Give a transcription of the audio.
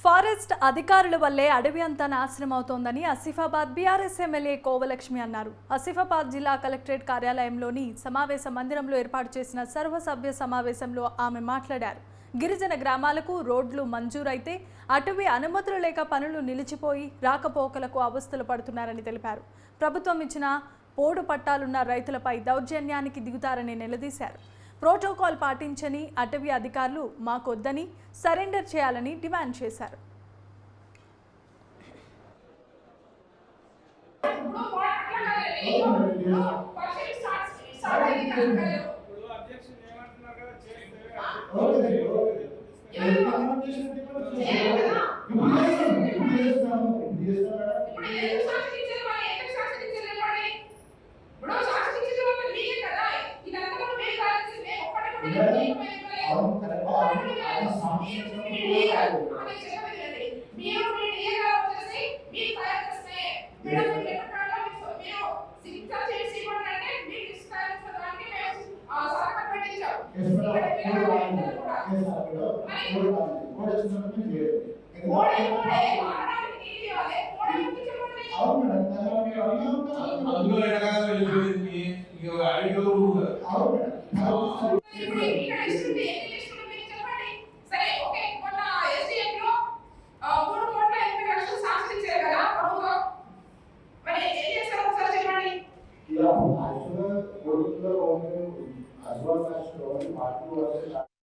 Forest అధికారుల వల్లే అడవి అంతా నాశనం అవుతోందని ఆసిఫాబాద్ బీఆర్ఎస్ ఎమ్మెల్యే కోవలక్ష్మి అన్నారు. ఆసిఫాబాద్ జిల్లా కలెక్టరేట్ కార్యాలయంలోని సమావేశ మందిరంలో ఏర్పాటు చేసిన సర్వసభ్య సమావేశంలో ఆమె మాట్లాడారు. గిరిజన గ్రామాలకు రోడ్లు మంజూరైతే అటవీ అనుమతులు లేక పనులు నిలిచిపోయి రాకపోకలకు అవస్థలు పడుతున్నారని తెలిపారు. ప్రభుత్వం ఇచ్చిన పోడు పట్టాలున్న రైతులపై దౌర్జన్యానికి దిగుతారని నిలదీశారు. ప్రోటోకాల్ పాటించని అటవీ అధికారులు మాకొద్దని సరెండర్ చేయాలని డిమాండ్ చేశారు. Yeah, I should have